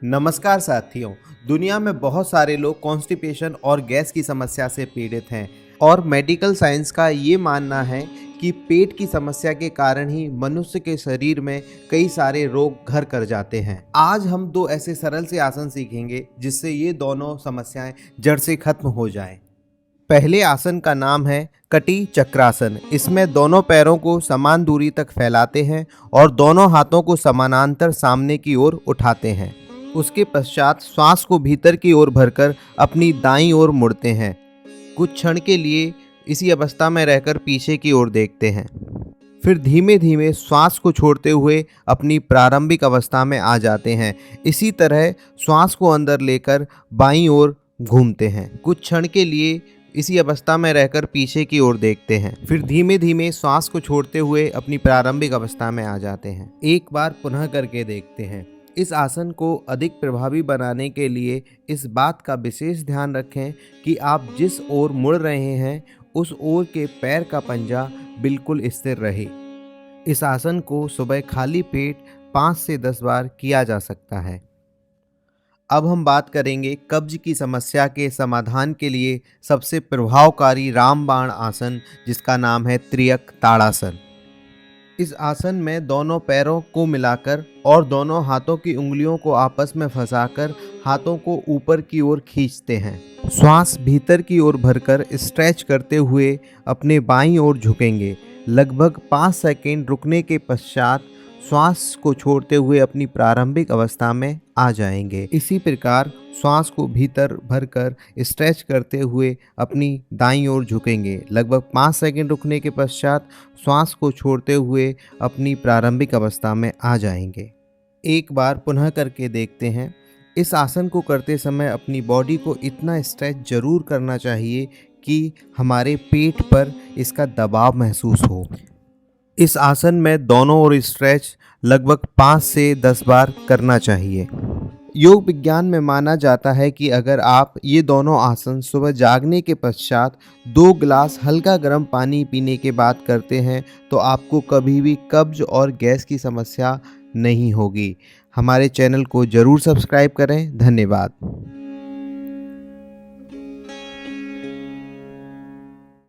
नमस्कार साथियों। दुनिया में बहुत सारे लोग कॉन्स्टिपेशन और गैस की समस्या से पीड़ित हैं और मेडिकल साइंस का ये मानना है कि पेट की समस्या के कारण ही मनुष्य के शरीर में कई सारे रोग घर कर जाते हैं। आज हम दो ऐसे सरल से आसन सीखेंगे जिससे ये दोनों समस्याएं जड़ से खत्म हो जाएं। पहले आसन का नाम है कटी चक्रासन। इसमें दोनों पैरों को समान दूरी तक फैलाते हैं और दोनों हाथों को समानांतर सामने की ओर उठाते हैं। उसके पश्चात श्वास को भीतर की ओर भरकर अपनी दाईं ओर मुड़ते हैं। कुछ क्षण के लिए इसी अवस्था में रहकर पीछे की ओर देखते हैं। फिर धीमे धीमे श्वास को छोड़ते हुए अपनी प्रारंभिक अवस्था में आ जाते हैं। इसी तरह श्वास को अंदर लेकर बाईं ओर घूमते हैं। कुछ क्षण के लिए इसी अवस्था में रहकर पीछे की ओर देखते हैं। फिर धीमे धीमे श्वास को छोड़ते हुए अपनी प्रारंभिक अवस्था में आ जाते हैं। एक बार पुनः करके देखते हैं। इस आसन को अधिक प्रभावी बनाने के लिए इस बात का विशेष ध्यान रखें कि आप जिस ओर मुड़ रहे हैं उस ओर के पैर का पंजा बिल्कुल स्थिर रहे। इस आसन को सुबह खाली पेट 5 से 10 बार किया जा सकता है। अब हम बात करेंगे कब्ज की समस्या के समाधान के लिए सबसे प्रभावकारी रामबाण आसन, जिसका नाम है त्रियक ताड़ासन। इस आसन में दोनों पैरों को मिलाकर और दोनों हाथों की उंगलियों को आपस में फंसाकर हाथों को ऊपर की ओर खींचते हैं। श्वास भीतर की ओर भरकर स्ट्रेच करते हुए अपने बाईं ओर झुकेंगे। लगभग 5 सेकंड रुकने के पश्चात श्वास को छोड़ते हुए अपनी प्रारंभिक अवस्था में आ जाएंगे। इसी प्रकार श्वास को भीतर भरकर स्ट्रेच करते हुए अपनी दाईं ओर झुकेंगे। लगभग 5 सेकंड रुकने के पश्चात श्वास को छोड़ते हुए अपनी प्रारंभिक अवस्था में आ जाएंगे। एक बार पुनः करके देखते हैं। इस आसन को करते समय अपनी बॉडी को इतना स्ट्रेच जरूर करना चाहिए कि हमारे पेट पर इसका दबाव महसूस हो। इस आसन में दोनों ओर स्ट्रेच लगभग 5 से 10 बार करना चाहिए। योग विज्ञान में माना जाता है कि अगर आप ये दोनों आसन सुबह जागने के पश्चात 2 गिलास हल्का गर्म पानी पीने के बाद करते हैं तो आपको कभी भी कब्ज और गैस की समस्या नहीं होगी। हमारे चैनल को ज़रूर सब्सक्राइब करें। धन्यवाद।